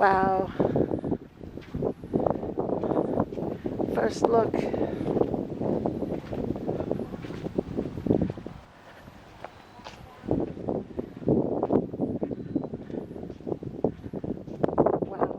Wow. First look. Wow.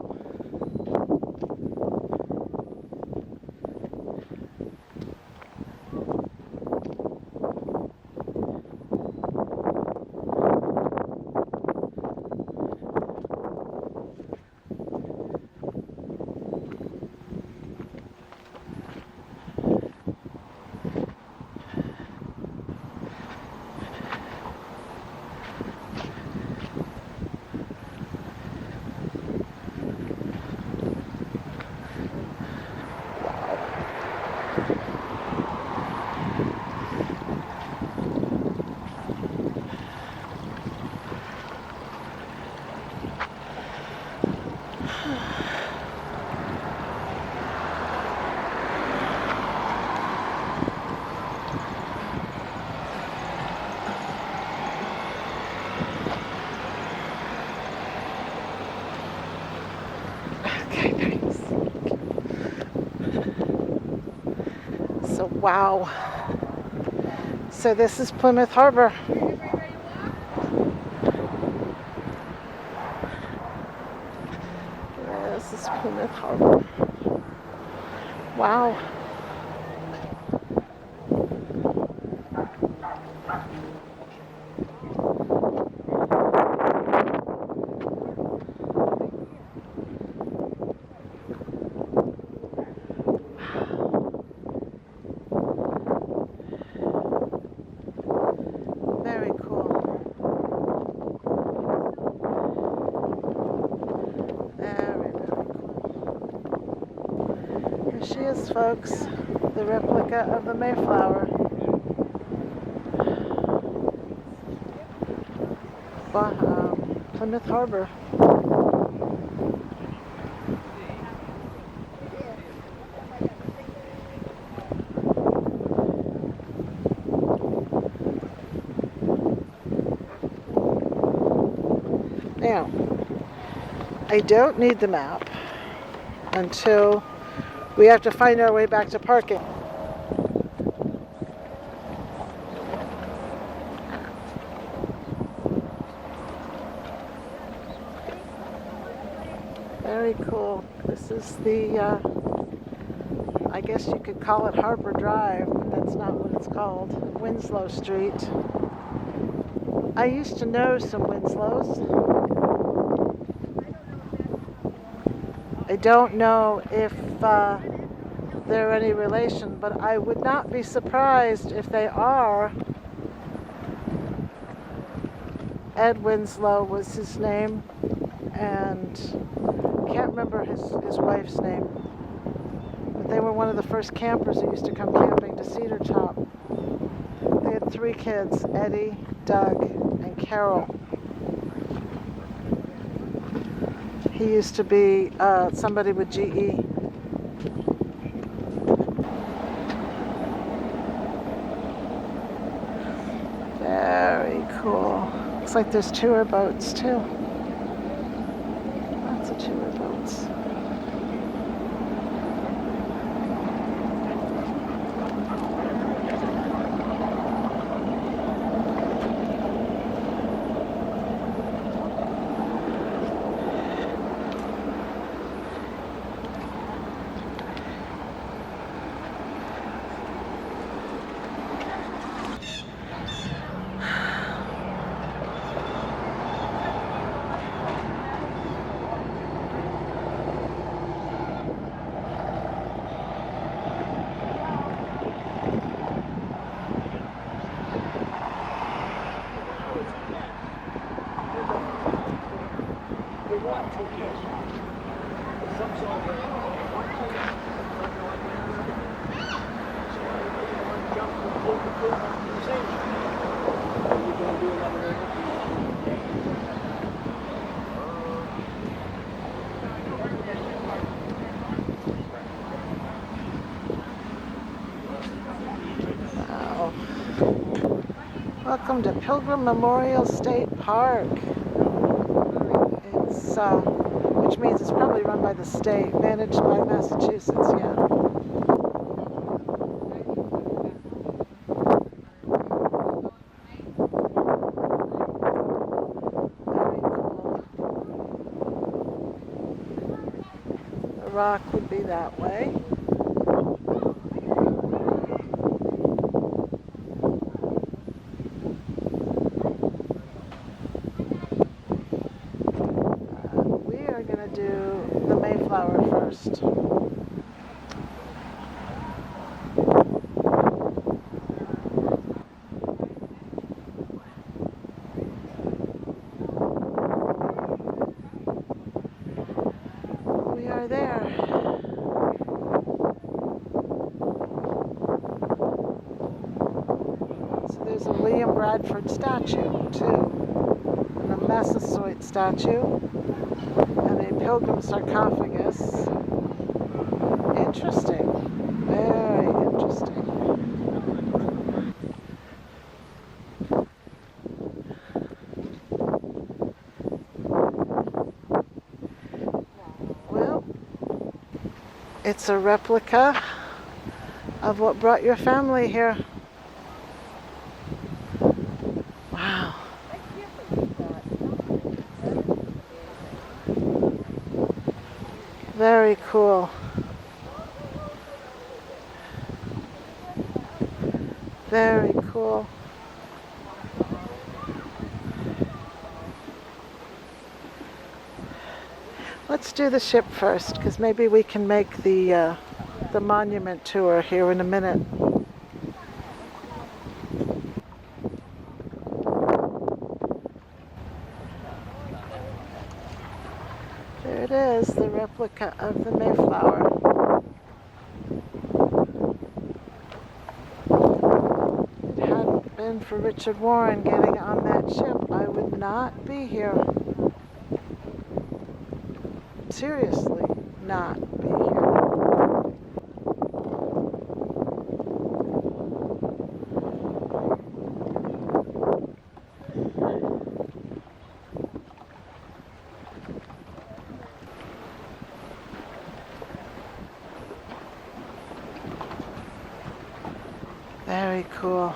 Okay, thanks. So, wow. So this is Plymouth Harbor. This is Plymouth Harbor. Wow. Very cool. Very cool. Here she is, folks. The replica of the Mayflower. Plymouth Harbor. Now, I don't need the map until we have to find our way back to parking. Very cool. This is the, I guess you could call it Harbor Drive, but that's not what it's called. Winslow Street. I used to know some Winslows. I don't know if they're any relation, but I would not be surprised if they are. Ed Winslow was his name, and can't remember his wife's name. But they were one of the first campers who used to come camping to Cedar Top. They had 3 kids, Eddie, Doug, and Carol. He used to be somebody with GE. Very cool. Looks like there's tour boats too. Lots of tour boats. Welcome to Pilgrim Memorial State Park. It's, which means it's probably run by the state, managed by Massachusetts, yeah. The rock would be that way. We are going to do the Mayflower first. We are there. So there's a William Bradford statue too, and a Massasoit statue, and a pilgrim sarcophagus. Interesting. Very interesting. Well, it's a replica of what brought your family here. Wow. Very cool. Very cool. Let's do the ship first, because maybe we can make the monument tour here in a minute. There it is, the replica of the Mayflower. If it hadn't been for Richard Warren getting on that ship, I would not be here. Seriously, not be here. Very cool.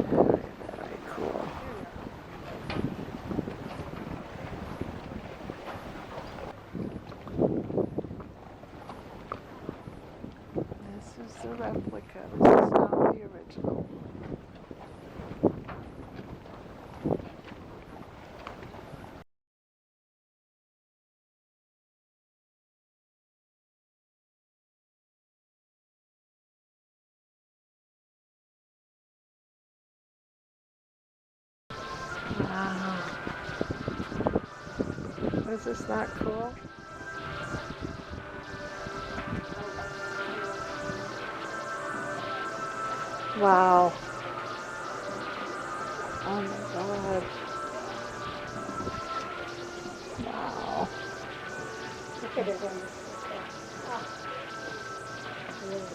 Very cool. This is the replica. This is not the original. Wow. Is this not cool? Wow. Oh my God. Wow. Look at it in this picture. Oh, really cool.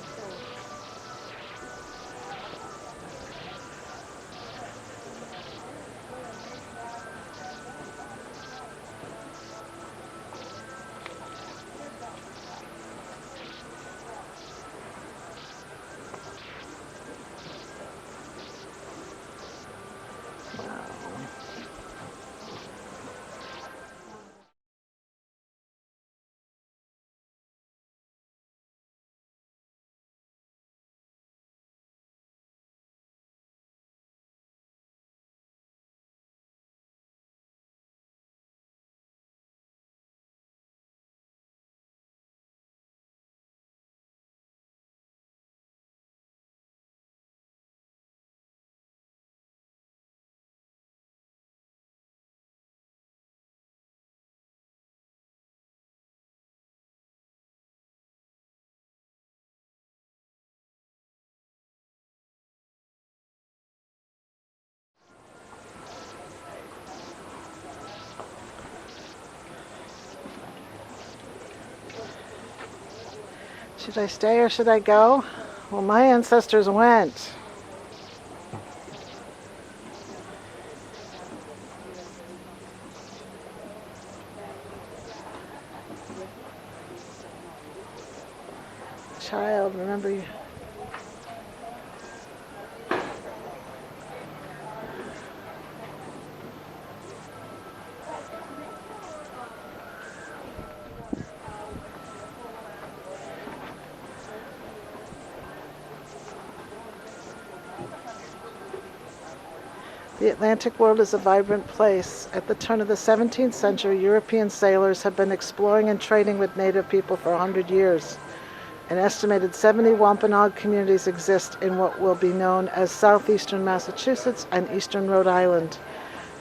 Should I stay or should I go? Well, my ancestors went. child, remember you. The Atlantic world is a vibrant place. At the turn of the 17th century, European sailors have been exploring and trading with native people for 100 years. An estimated 70 Wampanoag communities exist in what will be known as southeastern Massachusetts and eastern Rhode Island.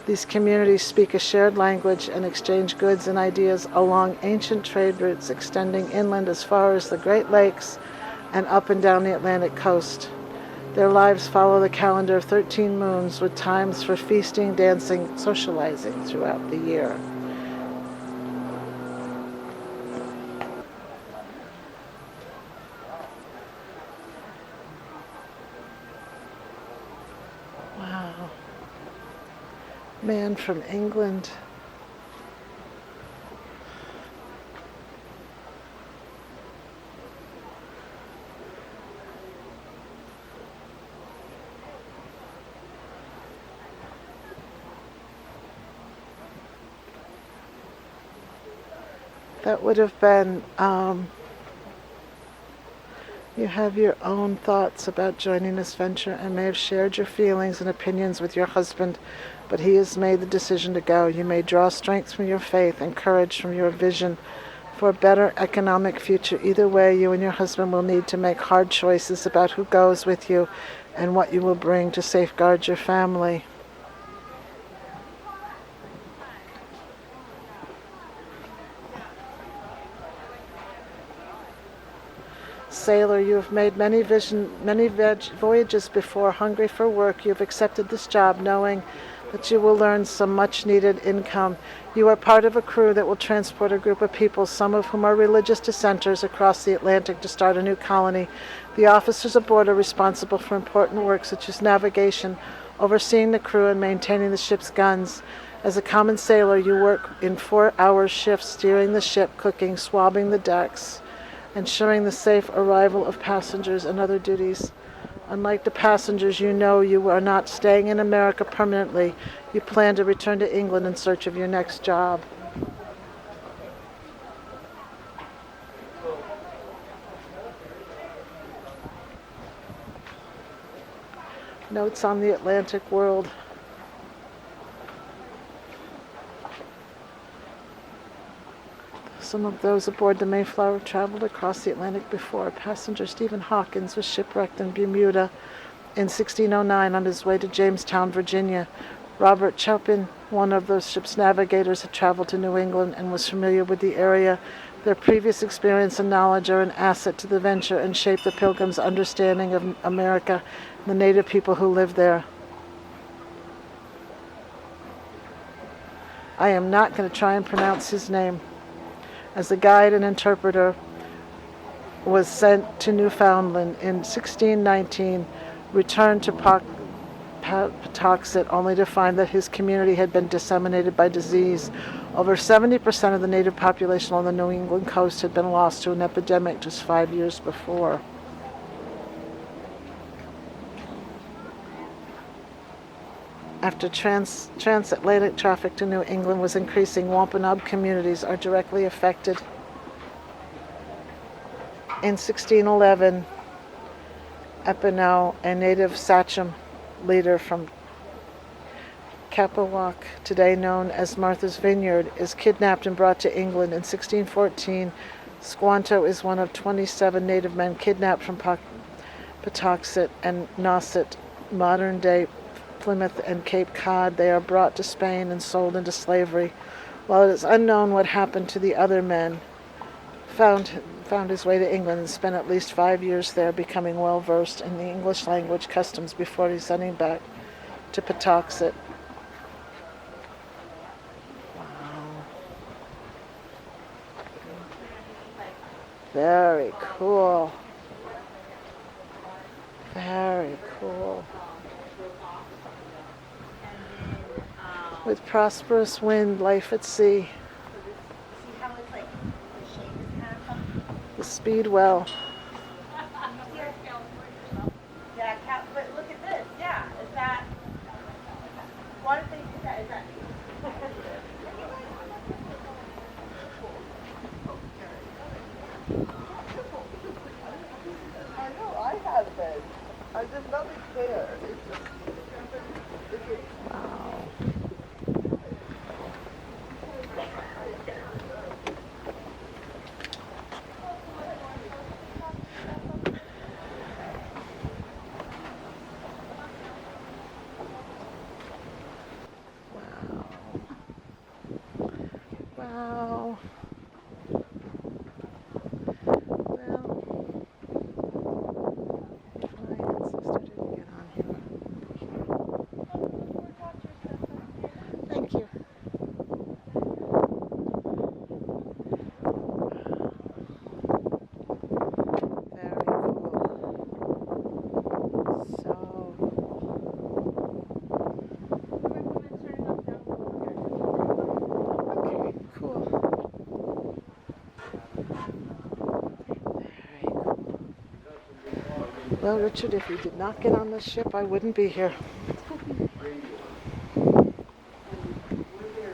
These communities speak a shared language and exchange goods and ideas along ancient trade routes extending inland as far as the Great Lakes and up and down the Atlantic coast. Their lives follow the calendar of 13 moons with times for feasting, dancing, socializing throughout the year. Wow. Man from England. That would have been, you have your own thoughts about joining this venture and may have shared your feelings and opinions with your husband, but he has made the decision to go. You may draw strength from your faith and courage from your vision for a better economic future. Either way, you and your husband will need to make hard choices about who goes with you and what you will bring to safeguard your family. Sailor, you have made many voyages before. Hungry for work, you have accepted this job knowing that you will earn some much needed income. You are part of a crew that will transport a group of people, some of whom are religious dissenters, across the Atlantic to start a new colony. The officers aboard are responsible for important work such as navigation, overseeing the crew, and maintaining the ship's guns. As a common sailor, you work in 4-hour shifts, steering the ship, cooking, swabbing the decks, ensuring the safe arrival of passengers, and other duties. Unlike the passengers, you know you are not staying in America permanently. You plan to return to England in search of your next job. Notes on the Atlantic world. Some of those aboard the Mayflower traveled across the Atlantic before. Passenger Stephen Hawkins was shipwrecked in Bermuda in 1609 on his way to Jamestown, Virginia. Robert Chopin, one of those ship's navigators, had traveled to New England and was familiar with the area. Their previous experience and knowledge are an asset to the venture and shape the Pilgrims' understanding of America and the native people who live there. I am not going to try and pronounce his name. As a guide and interpreter, was sent to Newfoundland in 1619, returned to Patuxet only to find that his community had been disseminated by disease. Over 70% of the native population on the New England coast had been lost to an epidemic just 5 years before. After transatlantic traffic to New England was increasing, Wampanoag communities are directly affected. In 1611, Epinow, a native sachem leader from Capewalk, today known as Martha's Vineyard, is kidnapped and brought to England. In 1614, Squanto is one of 27 native men kidnapped from Patuxet and Nauset, modern-day Plymouth and Cape Cod. They are brought to Spain and sold into slavery. While it is unknown what happened to the other men, found his way to England and spent at least 5 years there, becoming well versed in the English language customs before descending back to Patuxet. Wow. Very cool. Very cool. With prosperous wind, life at sea. The Speedwell. There's nothing there. Wow. Wow. Well, my ancestor didn't get on here. Thank you. Very cool. So okay, cool. Very cool. Well, Richard, if you did not get on this ship, I wouldn't be here.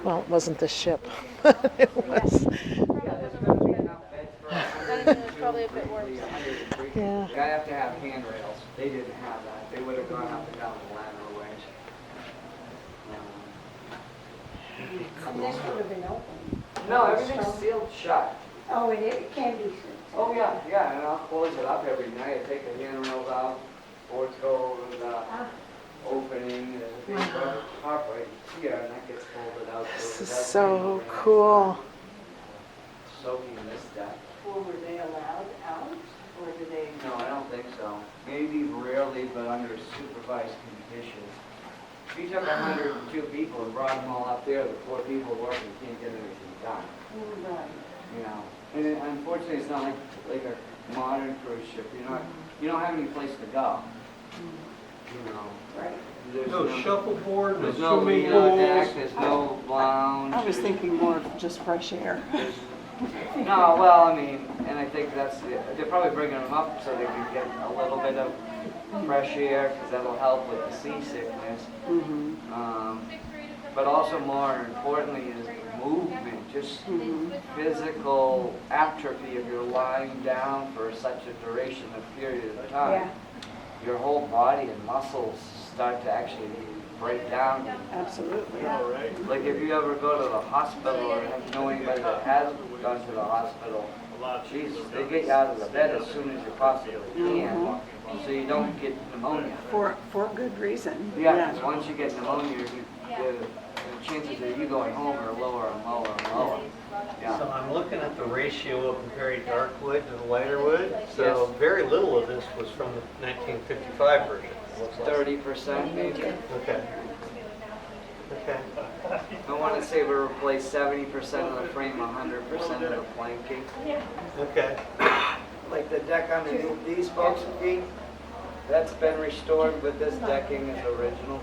Well, it wasn't the ship. It was. It's probably a bit worse. Yeah. I have to have handrails. They didn't have that. They would have gone up and down the ladder ways. This would have been open. No, everything's sealed shut. Oh, it can be. Oh yeah, and I'll close it up every night. I take the handrails out, boards go over the opening, there's a big top right here, and that gets folded out. This is so cool. Soaking this deck. Or were they allowed out, or do they? No, I don't think so. Maybe rarely, but under supervised conditions. If you took 102 people and brought them all up there, the 4 people working can't get anything done. Right. You know, and unfortunately, it's not like a modern cruise ship. You don't have any place to go. You know, Right. there's No shuffleboard, no there's no swimming deck, pools. there's no lounge. I was thinking more of just fresh air. No, well, I mean, and I think they're probably bringing them up so they can get a little bit of fresh air, because that'll help with the seasickness. But also more importantly is movement, just physical atrophy if you're lying down for such a duration of period of time. Yeah. Your whole body and muscles start to actually break down. Absolutely. Like if you ever go to the hospital or know anybody that has gone to the hospital, Jesus, they get you out of the bed as soon as you possibly can, so you don't get pneumonia. For good reason. Yeah, because once you get pneumonia, the chances of you going home are lower and lower and lower. So Yeah. I'm looking at the ratio of the very dark wood to the lighter wood. So Yes. very little of this was from the 1955 version. It looks like. 30% maybe. Okay. Okay. I want to say we replaced 70% of the frame, 100% of the planking. Okay. Like the deck underneath these folks' feet, that's been restored, but this decking is original.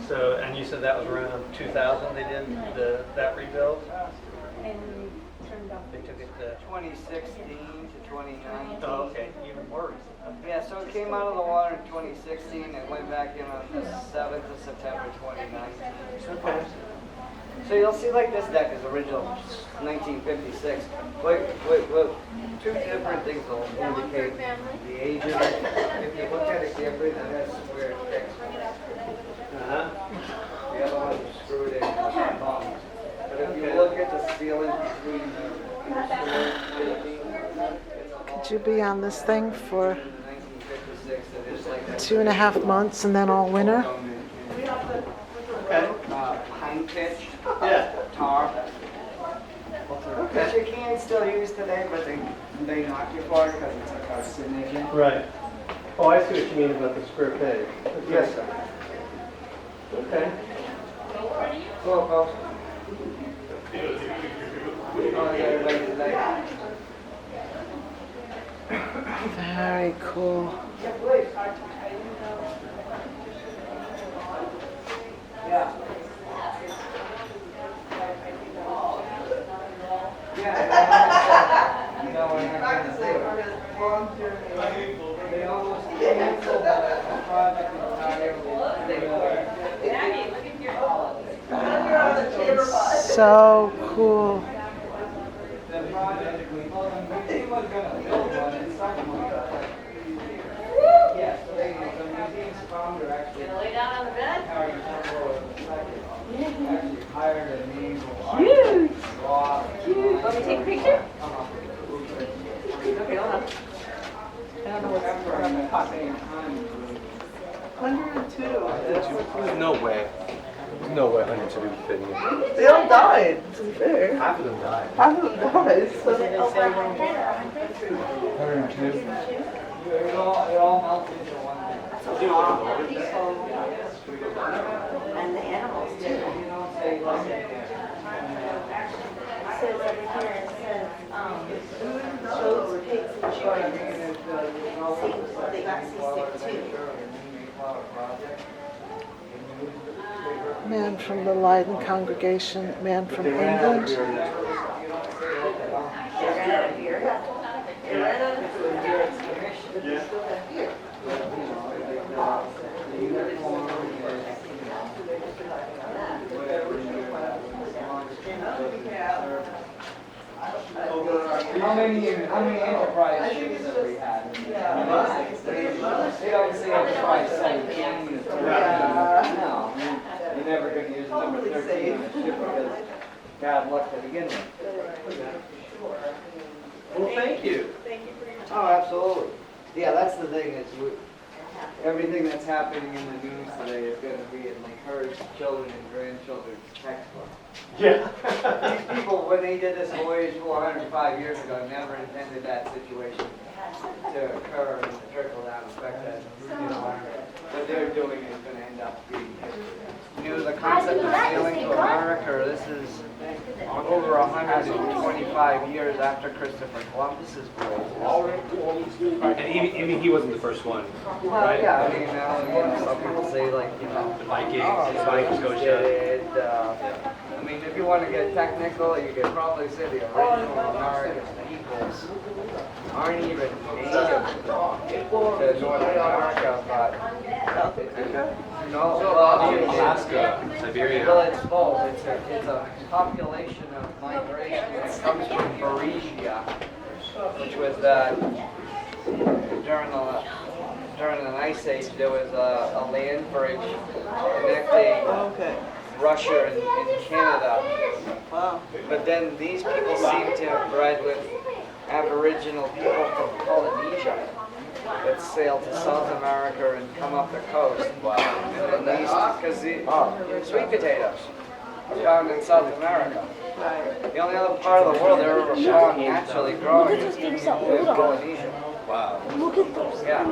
So, and you said that was around 2000 they did that rebuild? And turned off. They took it to, 2016 to 2019. oh, okay, even worse. Yeah, so it came out of the water in 2016 and went back in on the 7th of September 2019. Okay. So you'll see like this deck is original 1956. Wait, two different things will indicate the age of it. If you look at it carefully, then that's where it fixed. Uh-huh. The other one is screwed in with bones. But if you look at the ceiling between Could you be on this thing for 1956, it is like that. 2.5 months and then all winter? Okay. Pine pitch, Yeah. tar. Which you can still use today, but they knock you for it because it's a carcinogen. Right. Oh, I see what you mean about the square peg. Okay. Yes, sir. Okay. Hello, folks. Oh, yeah, everybody today. Very cool. Yeah, please. Yeah. Yeah, you know what I'm going to do. They almost canceled the project entirely. So cool. The project, we told them, he was going to build one, and someone got like There's no way. There's no way 102 would be fitting in. They all died, to be fair. Half of them died. Half of them died. So Over 100 or 100? 102. It all melted into one thing. And the animals too. You don't say like It says over here, it says, shows pigs and children. They got seasick too. Man from the Leiden congregation, man from England. How many enterprise ships have we had? They don't say enterprise 17. No, you're never going to use number 13 on a ship because bad luck to begin with. Well, thank you. Oh, absolutely. Yeah, that's the thing. Everything that's happening in the news today is going to be in like her children and grandchildren's textbook. Yeah. These people, when they did this voyage 405 years ago, never intended that situation to occur and to trickle down effect that what they're doing is going to end up being the concept of sailing to America. This is over 125 years after Christopher Columbus's voyage. And even he wasn't the first one, Well, right? yeah, I mean, some people say like, The Vikings, oh, the Vikings go did, I mean, if you want to get technical, you could probably say the original American peoples aren't even native to North America, but no, Alaska, Siberia. well, it's both. It's a population of migration that comes from Mauritius, which was during an ice age. There was a land bridge connecting okay. Russia and Canada. Wow. But then these people seem to have bred with Aboriginal people from Polynesia that sailed to South America and come up the coast. Wow. And then these, because sweet potatoes are found in South America. Right. The only other part of the world they're ever found naturally growing is Polynesia. Wow. Yeah.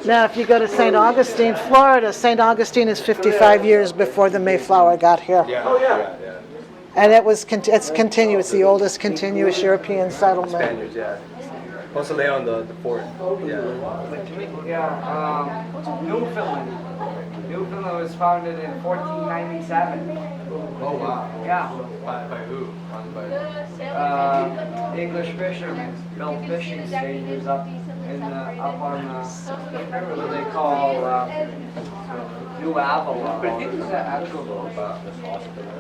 Now, if you go to St. Augustine, Florida, St. Augustine is 55 years before the Mayflower got here. Yeah. Oh, yeah. And it's continuous, the oldest continuous European settlement. Spaniards, yeah. Also lay on the fort. Yeah. Yeah, Newfoundland. Newfoundland was founded in 1497. Oh, wow. Yeah. By who? English fishermen built fishing stages up on what they call New Avalon. But I think there's an actual book about this hospital.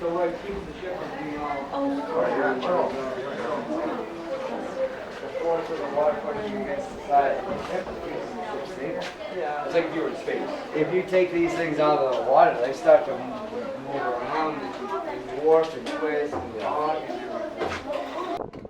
So what keeps the ship from being all the force of the water pushing against the side keeps the ship stable. Yeah. It's like if you were in space. If you take these things out of the water, they start to move around and warp and twist and rock and everything.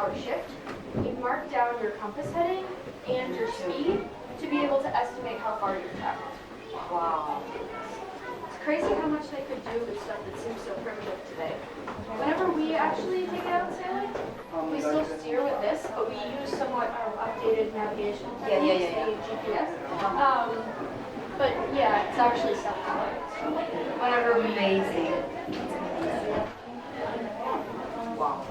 12-hour shift, you mark down your compass heading and your speed to be able to estimate how far you've traveled. Wow. It's crazy how much they could do with stuff that seems so primitive today. Whenever we actually take it out sailing, we still steer with this, but we use somewhat updated navigation techniques, the GPS. But yeah, it's actually something. Whenever we Amazing. Wow.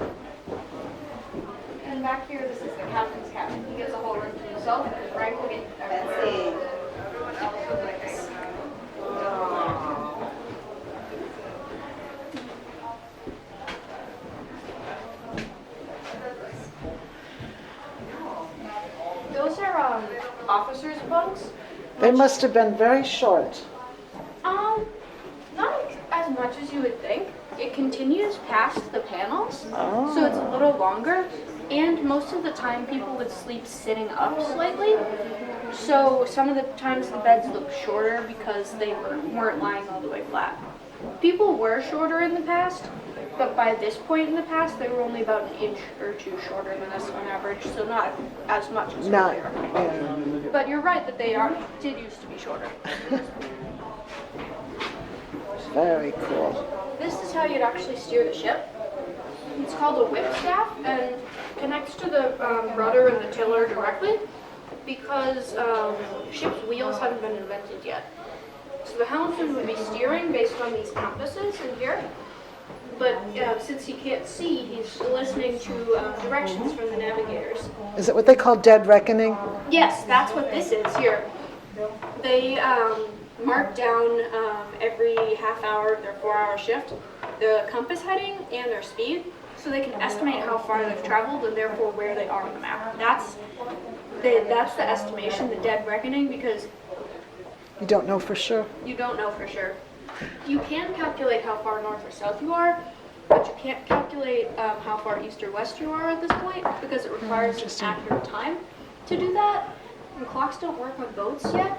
And back here, this is the captain's cabin. He gets a whole room to himself because Frank will get everywhere. Everyone else will like this. Those are officers' bunks. They must have been very short. Not as much as you would think. It continues past the panels, Oh. so it's a little longer. And most of the time, people would sleep sitting up slightly. So some of the times the beds look shorter because they weren't lying all the way flat. People were shorter in the past, but by this point in the past, they were only about an inch or two shorter than us on average, so not as much as Not, earlier. yeah. But you're right that did used to be shorter. Very cool. This is how you'd actually steer the ship. It's called a whip staff and connects to the rudder and the tiller directly because ship's wheels haven't been invented yet. So the helmsman would be steering based on these compasses in here. But since he can't see, he's listening to directions from the navigators. Is it what they call dead reckoning? Yes, that's what this is here. They mark down every half hour of their 4-hour shift the compass heading and their speed so they can estimate how far they've traveled and therefore where they are on the map. That's the estimation, the dead reckoning, because You don't know for sure. you don't know for sure. You can calculate how far north or south you are, but you can't calculate how far east or west you are at this point because it requires an accurate time to do that. And clocks don't work on boats yet.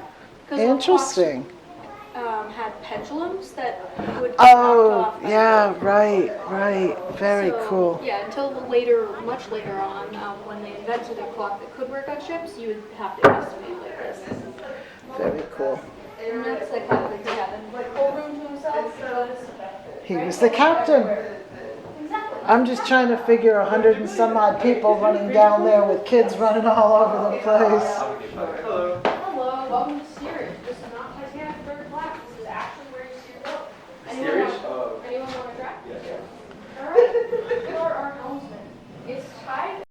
'Cause the clocks, Interesting. had pendulums that would get knocked Oh, off. yeah, right. Very So, cool. Yeah, until later, much later on, when they invented a clock that could work on ships, you would have to estimate like this. Very cool. And that's the captain's cabin. Like, whole room to himself because... He was the captain. Exactly. I'm just trying to figure 100 and some odd people running down there with kids running all over the place. Hello, welcome to steerage. This is not Titanic third class. This is actually where you steer the boat. Anyone want to try? Yes. All right. For our helmsman, it's tied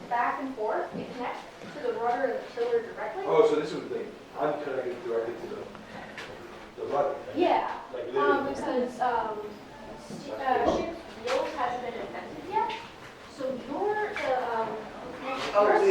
back and forth. It connects to the rudder and the tiller directly. Oh, so this was the thing. I'm connected directly to the rudder. Yeah. Like literally. Because ship's wheels hasn't been invented yet. So you're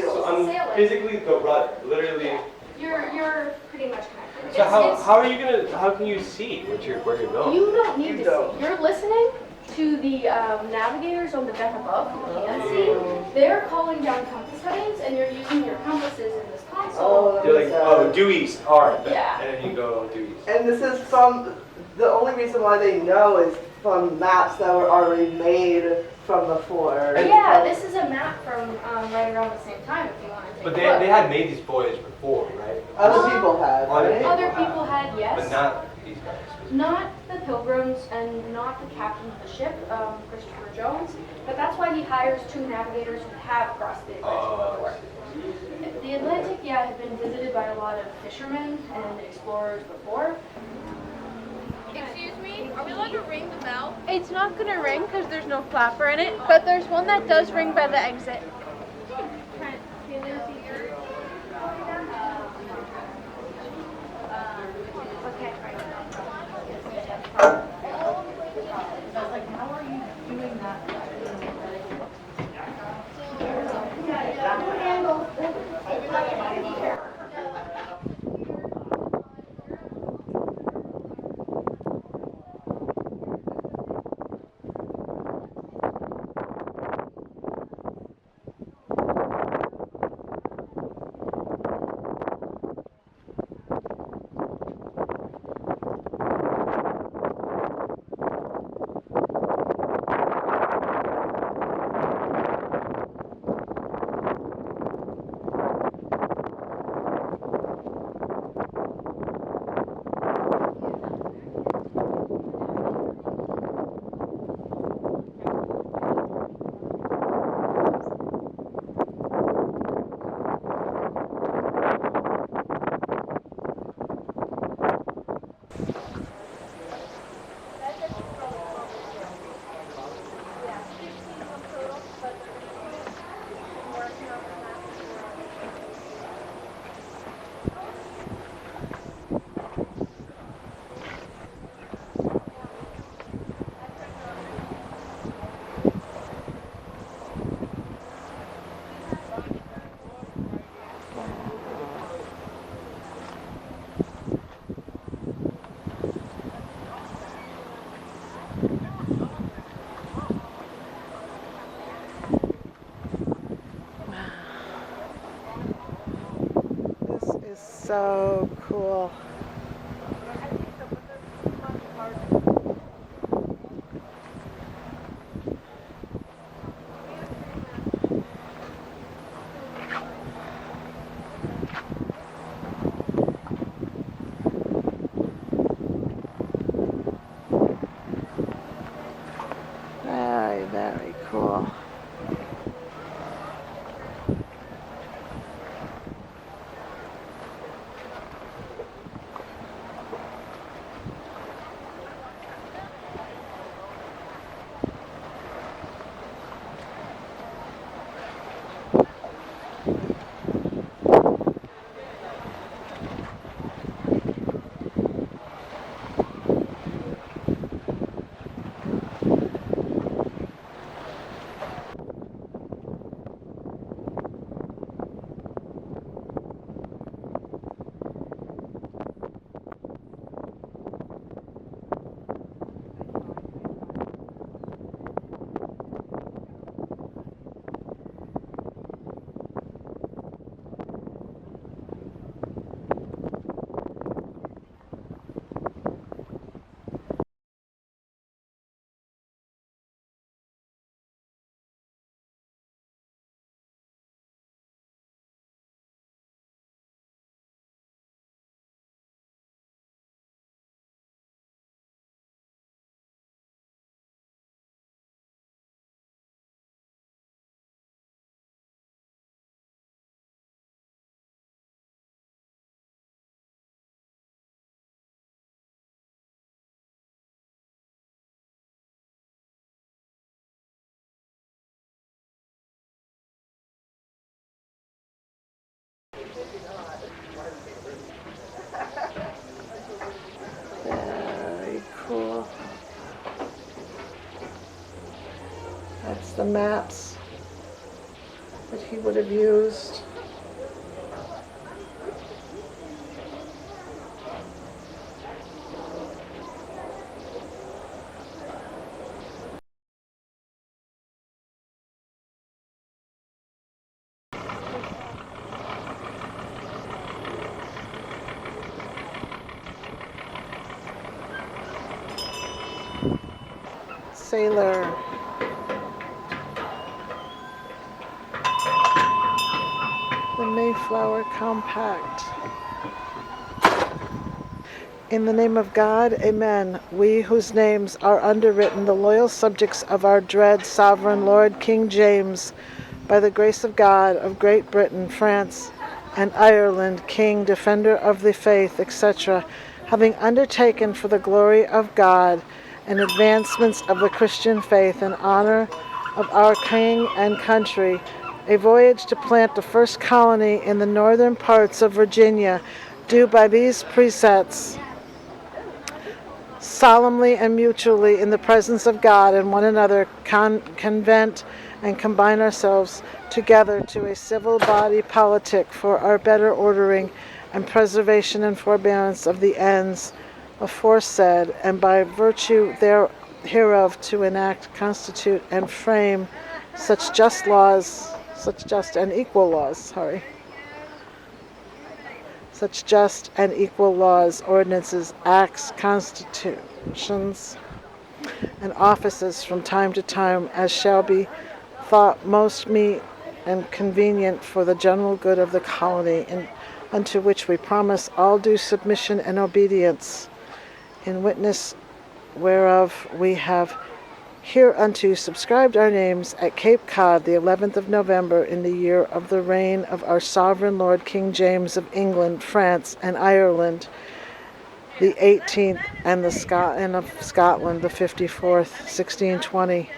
So I'm sailing. physically the rudder, literally. You're pretty much connected. So It's- how are you gonna? How can you see where you're going? You don't need to see. You're listening to the navigators on the deck above who can't see. They're calling down compass headings, and you're using your compasses in this console. Oh, You're like, due east, hard. Yeah. And then you go due east. And this is from, the only reason why they know is from maps that were already made from before. Yeah, this is a map from right around the same time if you want to take But a look. they had made these voyages before, right? Other people had, right? Other people had, yes. But not these guys. Not the Pilgrims and not the captain of the ship, Christopher Jones, but that's why he hires 2 navigators who have crossed the Atlantic before. The Atlantic, yeah, had been visited by a lot of fishermen and explorers before. Excuse me, are we allowed to ring the bell? It's not going to ring because there's no flapper in it, but there's one that does ring by the exit. So cool. Very, very cool. Very cool. That's the maps that he would have used. Sailor. The Mayflower Compact. In the name of God, amen. We whose names are underwritten, the loyal subjects of our dread sovereign Lord King James, by the grace of God, of Great Britain, France, and Ireland, King, Defender of the Faith, etc., having undertaken for the glory of God and advancements of the Christian faith and honor of our King and country, a voyage to plant the first colony in the northern parts of Virginia, do by these precepts solemnly and mutually in the presence of God and one another convent and combine ourselves together to a civil body politic for our better ordering and preservation and forbearance of the ends aforesaid, and by virtue hereof to enact, constitute, and frame such just and equal laws, ordinances, acts, constitutions, and offices from time to time as shall be thought most meet and convenient for the general good of the colony, and unto which we promise all due submission and obedience, in witness whereof we have hereunto subscribed our names at Cape Cod the 11th of November in the year of the reign of our sovereign Lord King James of England, France, and Ireland, the 18th, and of Scotland the 54th, 1620.